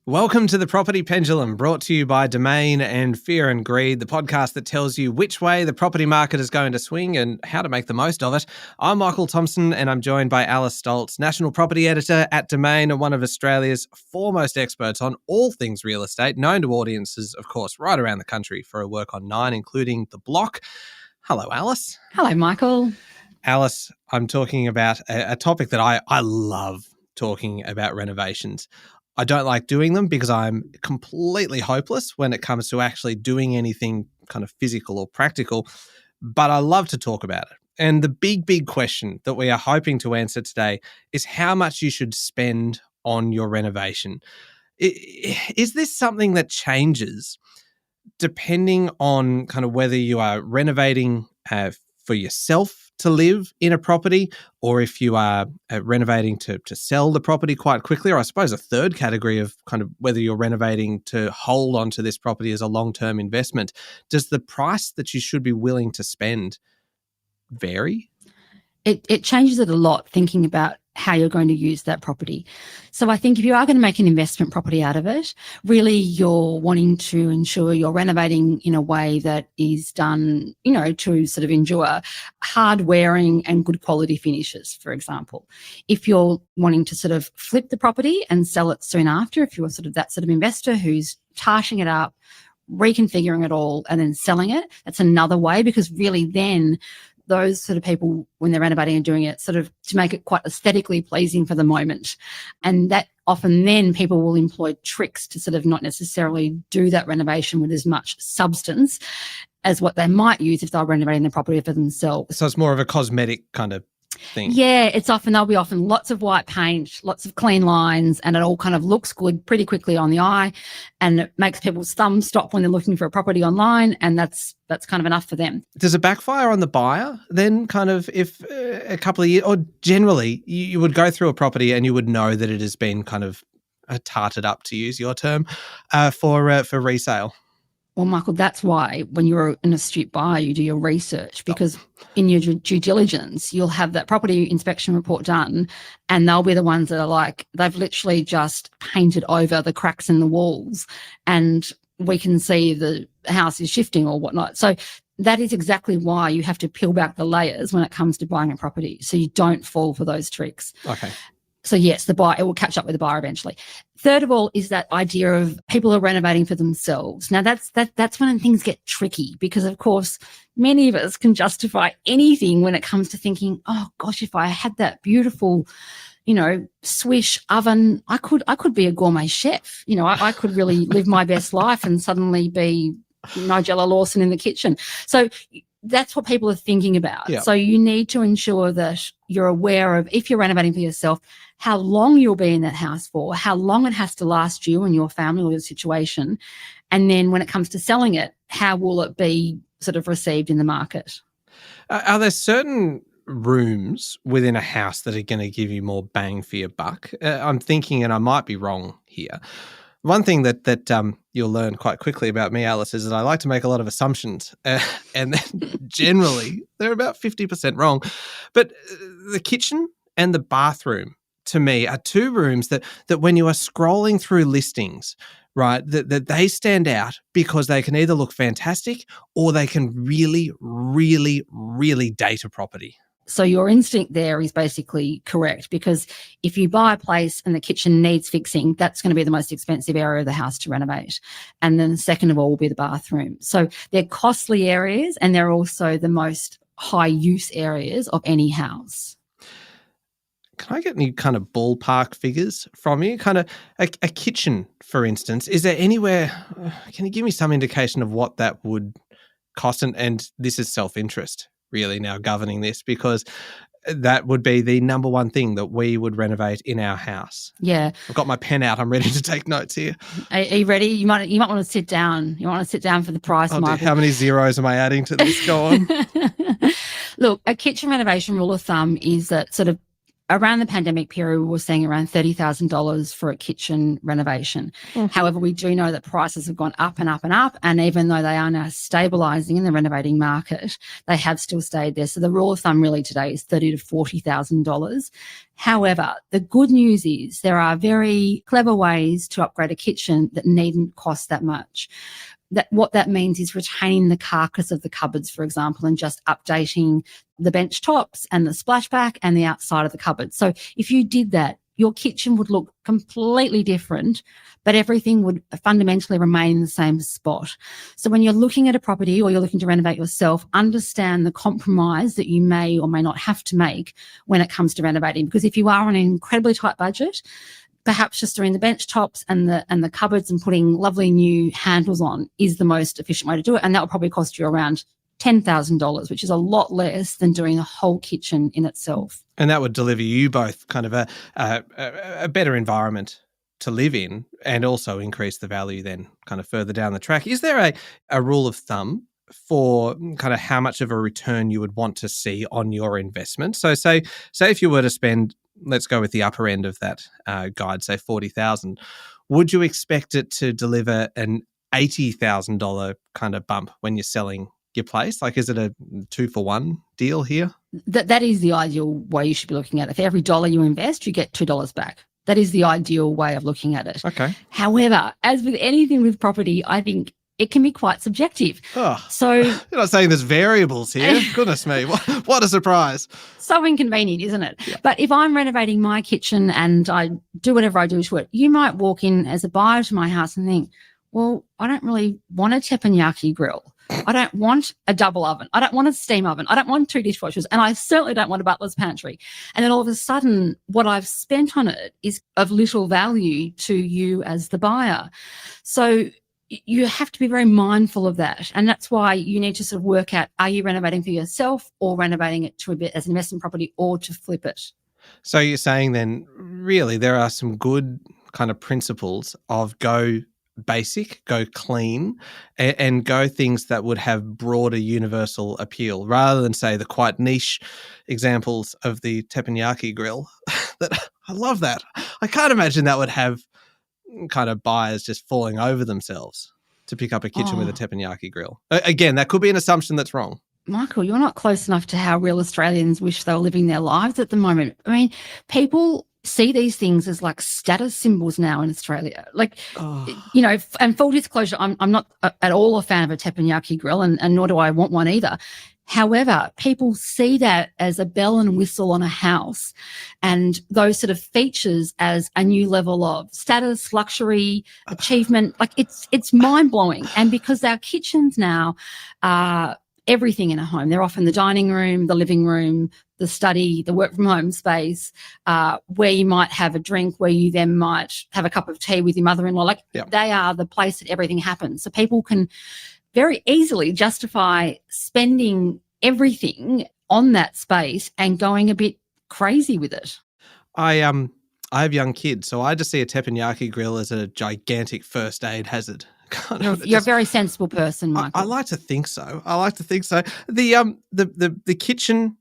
Welcome to the Property Pendulum, brought to you by Domain and Fear and Greed, the podcast that tells you which way the property market is going to swing and how to make the most of it. I'm Michael Thompson, and I'm joined by Alice Stolz, National Property Editor at Domain and one of Australia's foremost experts on all things real estate, known to audiences, of course, right around the country for her work on Nine, including The Block. Hello, Alice. Hello, Michael. Alice, I'm talking about a topic that I love talking about: renovations. I don't like doing them because I'm completely hopeless when it comes to actually doing anything kind of physical or practical, but I love to talk about it. And the big question that we are hoping to answer today is how much you should spend on your renovation. Is this something that changes depending on kind of whether you are renovating for yourself to live in a property, or if you are renovating to sell the property quite quickly, or I suppose a third category of kind of whether you're renovating to hold onto this property as a long-term investment? Does the price that you should be willing to spend vary? It changes it a lot, thinking about how you're going to use that property. So I think if you are going to make an investment property out of it, really you're wanting to ensure you're renovating in a way that is done, to sort of ensure hard wearing and good quality finishes, for example. If you're wanting to sort of flip the property and sell it soon after, if you're sort of that sort of investor who's tarshing it up, reconfiguring it all and then selling it, that's another way, because really then those sort of people, when they're renovating and doing it, sort of to make it quite aesthetically pleasing for the moment. And that often then people will employ tricks to sort of not necessarily do that renovation with as much substance as what they might use if they're renovating the property for themselves. So it's more of a cosmetic kind of thing. Yeah, there'll be often lots of white paint, lots of clean lines, and it all kind of looks good pretty quickly on the eye, and it makes people's thumbs stop when they're looking for a property online, and that's kind of enough for them. Does it backfire on the buyer then, kind of, if a couple of years, or generally you would go through a property and you would know that it has been kind of tarted up, to use your term, for resale? Well, Michael, that's why when you're an astute buyer, you do your research, because in your due diligence, you'll have that property inspection report done, and they'll be the ones that are like, they've literally just painted over the cracks in the walls and we can see the house is shifting or whatnot. So that is exactly why you have to peel back the layers when it comes to buying a property, so you don't fall for those tricks. Okay. So yes, the buyer, it will catch up with the buyer eventually. Third of all is that idea of people are renovating for themselves. Now that's when things get tricky, because of course many of us can justify anything when it comes to thinking, oh gosh, if I had that beautiful, swish oven, I could be a gourmet chef. I could really live my best life and suddenly be Nigella Lawson in the kitchen. So that's what people are thinking about. Yeah. So you need to ensure that you're aware of, if you're renovating for yourself, how long you'll be in that house for, how long it has to last you and your family or your situation. And then when it comes to selling it, how will it be sort of received in the market? Are there certain rooms within a house that are going to give you more bang for your buck? I'm thinking, and I might be wrong here, one thing that you'll learn quite quickly about me, Alice, is that I like to make a lot of assumptions, and then generally they're about 50% wrong. But the kitchen and the bathroom, to me, are two rooms that when you are scrolling through listings, right, that they stand out because they can either look fantastic or they can really, really, really date a property. So your instinct there is basically correct, because if you buy a place and the kitchen needs fixing, that's going to be the most expensive area of the house to renovate. And then second of all will be the bathroom. So they're costly areas, and they're also the most high use areas of any house. Can I get any kind of ballpark figures from you? Kind of a kitchen, for instance. Is there anywhere, can you give me some indication of what that would cost? And this is self-interest really now governing this, because that would be the number one thing that we would renovate in our house. Yeah. I've got my pen out. I'm ready to take notes here. Are you ready? You might want to sit down. You want to sit down for the price, Michael. How many zeros am I adding to this? Go on. Look, a kitchen renovation rule of thumb is that sort of around the pandemic period, we were seeing around $30,000 for a kitchen renovation. However, we do know that prices have gone up and up and up. And even though they are now stabilising in the renovating market, they have still stayed there. So the rule of thumb really today is $30,000 to $40,000. However, the good news is there are very clever ways to upgrade a kitchen that needn't cost that much. What that means is retaining the carcass of the cupboards, for example, and just updating the bench tops and the splashback and the outside of the cupboard. So if you did that, your kitchen would look completely different, but everything would fundamentally remain in the same spot. So when you're looking at a property or you're looking to renovate yourself, understand the compromise that you may or may not have to make when it comes to renovating. Because if you are on an incredibly tight budget, perhaps just doing the bench tops and the cupboards and putting lovely new handles on is the most efficient way to do it. And that will probably cost you around $10,000, which is a lot less than doing a whole kitchen in itself. And that would deliver you both kind of a better environment to live in and also increase the value then kind of further down the track. Is there a rule of thumb for kind of how much of a return you would want to see on your investment? So say if you were to spend, let's go with the upper end of that guide, say $40,000, would you expect it to deliver an $80,000 kind of bump when you're selling your place? Like, is it a 2-for-1 deal here? That is the ideal way you should be looking at it. For every dollar you invest, you get $2 back. That is the ideal way of looking at it. Okay. However, as with anything with property, I think it can be quite subjective. Oh, so you're not saying there's variables here. Goodness me, what a surprise. So inconvenient, isn't it? Yeah. But if I'm renovating my kitchen and I do whatever I do to it, you might walk in as a buyer to my house and think, well, I don't really want a teppanyaki grill. I don't want a double oven. I don't want a steam oven. I don't want 2 dishwashers. And I certainly don't want a butler's pantry. And then all of a sudden, what I've spent on it is of little value to you as the buyer. So you have to be very mindful of that. And that's why you need to sort of work out, are you renovating for yourself or renovating it to a bit as an investment property or to flip it? So you're saying then really there are some good kind of principles of go basic, go clean, and go things that would have broader universal appeal rather than, say, the quite niche examples of the teppanyaki grill. I love that. I can't imagine that would have kind of buyers just falling over themselves to pick up a kitchen with a teppanyaki grill. Again, that could be an assumption that's wrong. Michael, you're not close enough to how real Australians wish they were living their lives at the moment. I mean, people see these things as like status symbols now in Australia. Like, you know, and full disclosure, I'm not at all a fan of a teppanyaki grill and nor do I want one either. However, people see that as a bell and whistle on a house and those sort of features as a new level of status, luxury, achievement. Like it's mind-blowing. And because our kitchens now are everything in a home. They're often the dining room, the living room, the study, the work from home space, where you might have a drink, where you then might have a cup of tea with your mother-in-law. Like they are the place that everything happens. So people can very easily justify spending everything on that space and going a bit crazy with it. I have young kids, so I just see a teppanyaki grill as a gigantic first aid hazard. You're a very sensible person, Michael. I like to think so. The kitchen,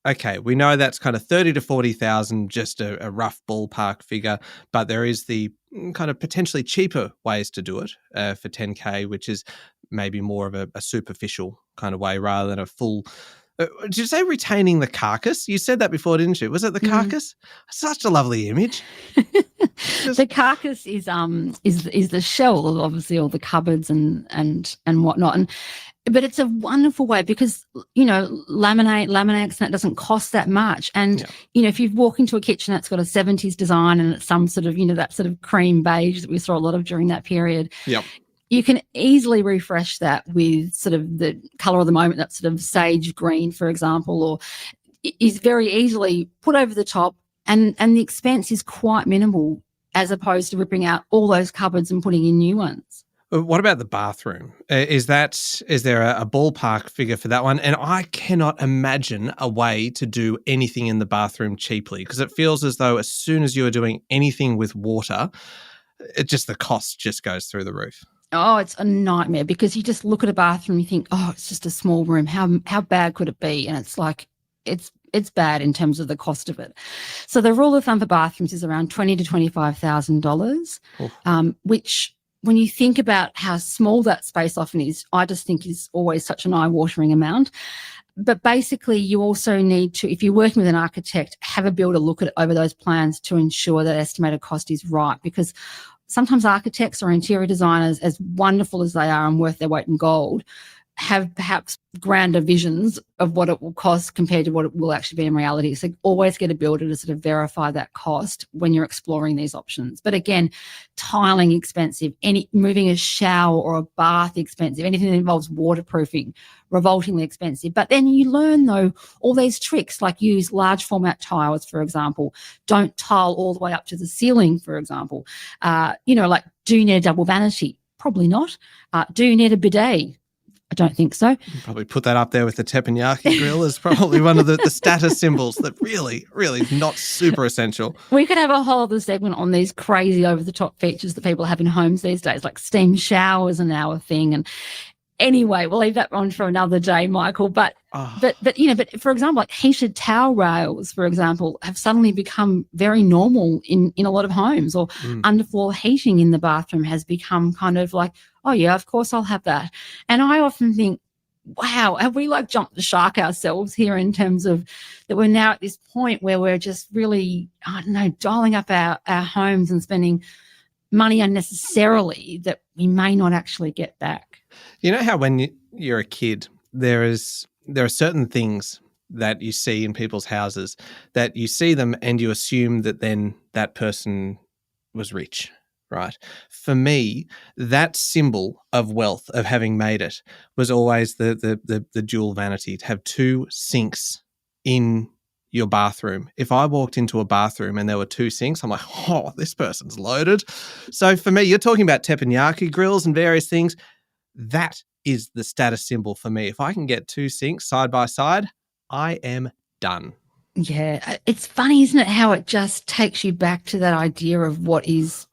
okay, we know that's kind of 30 to 40,000, just a rough ballpark figure, but there is the kind of potentially cheaper ways to do it for 10K, which is maybe more of a superficial kind of way rather than a full. Did you say retaining the carcass? You said that before, didn't you? Was it the carcass? Such a lovely image. The carcass is the shell of obviously all the cupboards and whatnot. But it's a wonderful way because, you know, laminates, and it doesn't cost that much. And, you know, if you walk into a kitchen that's got a 70s design and it's some sort of, you know, that sort of cream beige that we saw a lot of during that period. Yep. You can easily refresh that with sort of the colour of the moment, that sort of sage green, for example, or is very easily put over the top and the expense is quite minimal as opposed to ripping out all those cupboards and putting in new ones. What about the bathroom? Is there a ballpark figure for that one? And I cannot imagine a way to do anything in the bathroom cheaply because it feels as though as soon as you are doing anything with water, the cost just goes through the roof. Oh, it's a nightmare because you just look at a bathroom and you think, oh, it's just a small room. How bad could it be? And it's like, it's it's bad in terms of the cost of it. So the rule of thumb for bathrooms is around $20,000 to $25,000, which, when you think about how small that space often is, I just think is always such an eye-watering amount. But basically, you also need to, if you're working with an architect, have a builder look at over those plans to ensure that estimated cost is right, because sometimes architects or interior designers, as wonderful as they are and worth their weight in gold, have perhaps grander visions of what it will cost compared to what it will actually be in reality. So always get a builder to sort of verify that cost when you're exploring these options. But again, tiling expensive, moving a shower or a bath expensive, anything that involves waterproofing, revoltingly expensive. But then you learn, though, all these tricks, like use large format tiles, for example. Don't tile all the way up to the ceiling, for example. Like, do you need a double vanity? Probably not. Do you need a bidet? I don't think so. You probably put that up there with the teppanyaki grill as probably one of the status symbols that really, really not super essential. We could have a whole other segment on these crazy over-the-top features that people have in homes these days, like steam showers are now a thing. And anyway, we'll leave that on for another day, Michael. But for example, like heated towel rails, for example, have suddenly become very normal in a lot of homes, or underfloor heating in the bathroom has become kind of like, oh yeah, of course I'll have that. And I often think, wow, have we like jumped the shark ourselves here in terms of that we're now at this point where we're just really, I don't know, dialing up our homes and spending money unnecessarily that we may not actually get back. You know how when you're a kid, there are certain things that you see in people's houses that you see them and you assume that then that person was rich, right? For me, that symbol of wealth, of having made it, was always the dual vanity, to have two sinks in your bathroom. If I walked into a bathroom and there were two sinks, I'm like, oh, this person's loaded. So for me, you're talking about teppanyaki grills and various things. That is the status symbol for me. If I can get two sinks side by side, I am done. Yeah, it's funny, isn't it, how it just takes you back to that idea of what is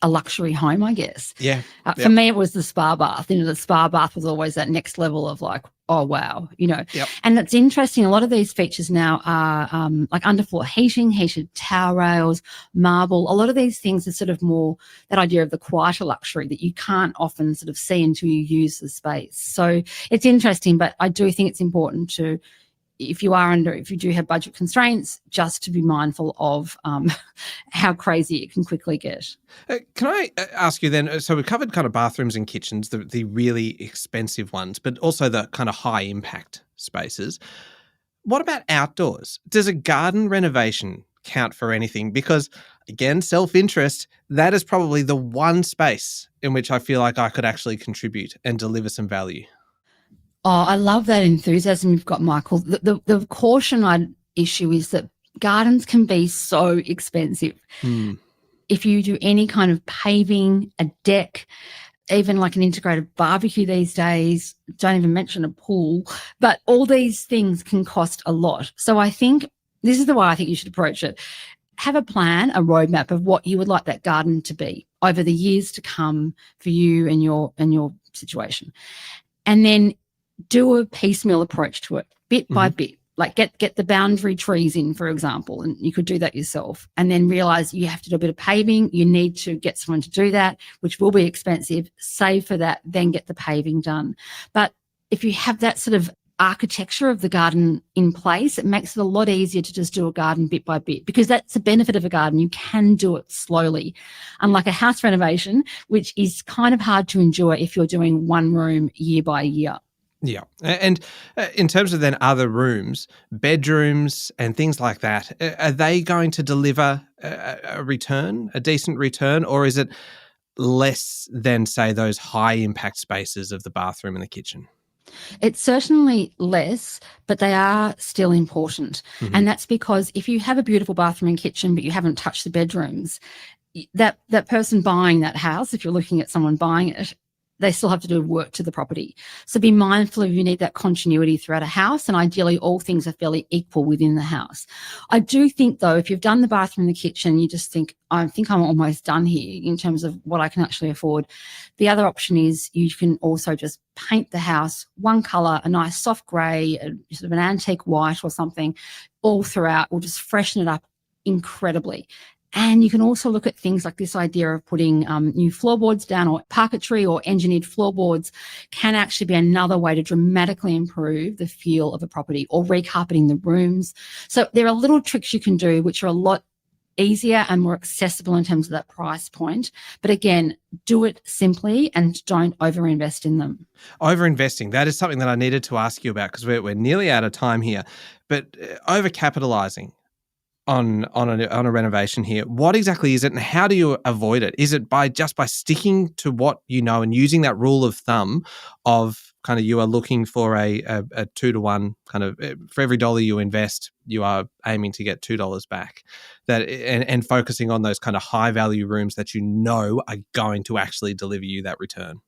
a luxury home, I guess. Yeah. For me, it was the spa bath. The spa bath was always that next level of like, oh, wow, Yep. And it's interesting. A lot of these features now are like underfloor heating, heated towel rails, marble. A lot of these things are sort of more that idea of the quieter luxury that you can't often sort of see until you use the space. So it's interesting, but I do think it's important to, if you do have budget constraints, just to be mindful of how crazy it can quickly get. Can I ask you then, so we've covered kind of bathrooms and kitchens, the really expensive ones, but also the kind of high impact spaces. What about outdoors? Does a garden renovation count for anything? Because again, self-interest, that is probably the one space in which I feel like I could actually contribute and deliver some value. Oh, I love that enthusiasm you've got, Michael. The caution I'd issue is that gardens can be so expensive. If you do any kind of paving, a deck, even like an integrated barbecue these days, don't even mention a pool, but all these things can cost a lot. So I think this is the way I think you should approach it. Have a plan, a roadmap of what you would like that garden to be over the years to come for you and your situation. And then do a piecemeal approach to it, bit by bit. Like get the boundary trees in, for example, and you could do that yourself. And then realize you have to do a bit of paving. You need to get someone to do that, which will be expensive. Save for that, then get the paving done. But if you have that sort of architecture of the garden in place, it makes it a lot easier to just do a garden bit by bit, because that's the benefit of a garden. You can do it slowly, unlike a house renovation, which is kind of hard to endure if you're doing one room year by year. Yeah. And in terms of then other rooms, bedrooms and things like that, are they going to deliver a return, a decent return, or is it less than, say, those high impact spaces of the bathroom and the kitchen? It's certainly less, but they are still important. And that's because if you have a beautiful bathroom and kitchen, but you haven't touched the bedrooms, that person buying that house, if you're looking at someone buying it, they still have to do work to the property. So be mindful if you need that continuity throughout a house, and ideally all things are fairly equal within the house. I do think, though, if you've done the bathroom and the kitchen, you just think, I think I'm almost done here in terms of what I can actually afford. The other option is you can also just paint the house one colour, a nice soft grey, sort of an antique white or something, all throughout. Will just freshen it up incredibly. And you can also look at things like this idea of putting new floorboards down, or parquetry or engineered floorboards can actually be another way to dramatically improve the feel of a property, or recarpeting the rooms. So there are little tricks you can do which are a lot easier and more accessible in terms of that price point. But again, do it simply and don't overinvest in them. Overinvesting, that is something that I needed to ask you about, because we're nearly out of time here. But overcapitalising on a renovation here, what exactly is it, and how do you avoid it? Is it by sticking to what you know and using that rule of thumb of kind of you are looking for a 2-to-1 kind of, for every dollar you invest, you are aiming to get $2 back, and focusing on those kind of high value rooms that you know are going to actually deliver you that return?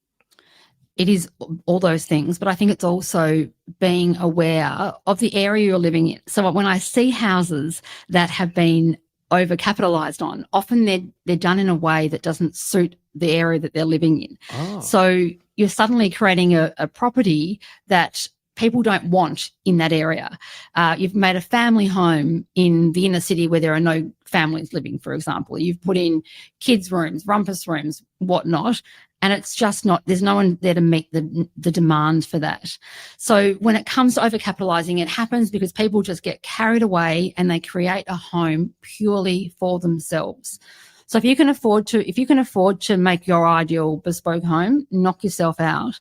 It is all those things, but I think it's also being aware of the area you're living in. So when I see houses that have been overcapitalised on, often they're done in a way that doesn't suit the area that they're living in. Oh. So you're suddenly creating a property that people don't want in that area. You've made a family home in the inner city where there are no families living, for example. You've put in kids' rooms, rumpus rooms, whatnot, and it's just not, there's no one there to meet the demand for that. So when it comes to overcapitalising, it happens because people just get carried away and they create a home purely for themselves. So if you can afford to make your ideal bespoke home, knock yourself out.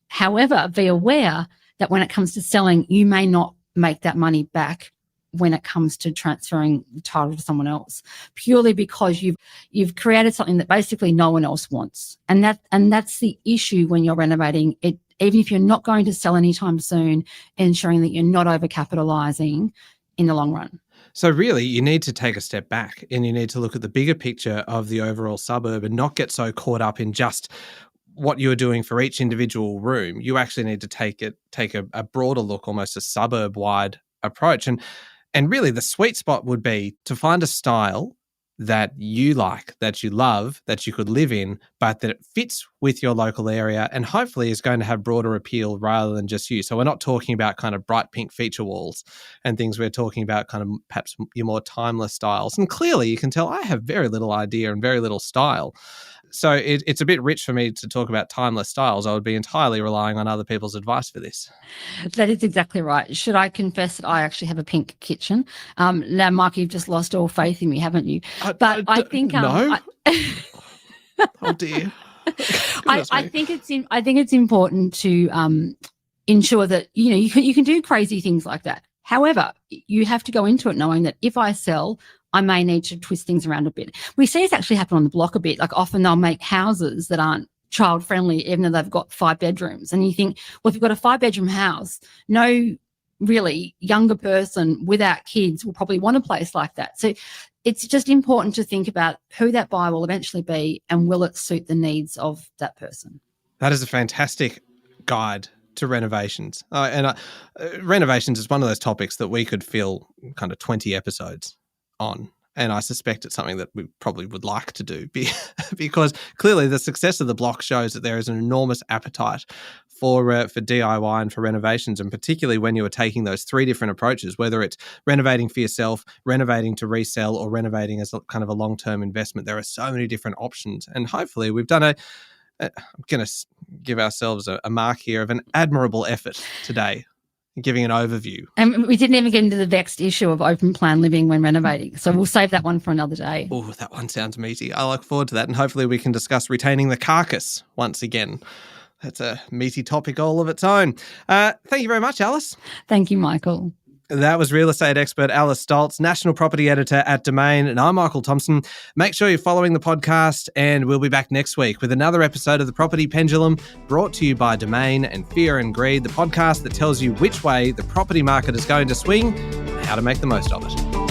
However, be aware that when it comes to selling, you may not make that money back when it comes to transferring the title to someone else, purely because you've created something that basically no one else wants. And that's the issue when you're renovating it. Even if you're not going to sell anytime soon, ensuring that you're not overcapitalising in the long run. So really, you need to take a step back and you need to look at the bigger picture of the overall suburb and not get so caught up in just what you're doing for each individual room. You actually need to take a broader look, almost a suburb-wide approach. And really the sweet spot would be to find a style that you like, that you love, that you could live in, but that it fits with your local area and hopefully is going to have broader appeal rather than just you. So we're not talking about kind of bright pink feature walls and things. We're talking about kind of perhaps your more timeless styles. And clearly you can tell I have very little idea and very little style. So it's a bit rich for me to talk about timeless styles. I would be entirely relying on other people's advice for this. That is exactly right. Should I confess that I actually have a pink kitchen? Now, Mike, you've just lost all faith in me, haven't you? But I think no. Oh dear. I think it's important to ensure that you can do crazy things like that. However, you have to go into it knowing that if I sell, I may need to twist things around a bit. We see this actually happen on the block a bit. Like often they'll make houses that aren't child friendly, even though they've got 5 bedrooms. And you think, well, if you've got a 5-bedroom house, no really younger person without kids will probably want a place like that. So it's just important to think about who that buyer will eventually be and will it suit the needs of that person. That is a fantastic guide to renovations. Renovations is one of those topics that we could fill kind of 20 episodes on. And I suspect it's something that we probably would like to do because clearly the success of the block shows that there is an enormous appetite for DIY and for renovations, and particularly when you are taking those 3 different approaches, whether it's renovating for yourself, renovating to resell, or renovating as kind of a long-term investment. There are so many different options, and hopefully we've done I'm going to give ourselves a mark here of an admirable effort today, giving an overview. And we didn't even get into the vexed issue of open plan living when renovating. So we'll save that one for another day. Oh, that one sounds meaty. I look forward to that. And hopefully we can discuss retaining the carcass once again. That's a meaty topic all of its own. Thank you very much, Alice. Thank you, Michael. That was real estate expert Alice Stolz, national property editor at Domain, and I'm Michael Thompson. Make sure you're following the podcast, and we'll be back next week with another episode of The Property Pendulum, brought to you by Domain and Fear and Greed, the podcast that tells you which way the property market is going to swing and how to make the most of it.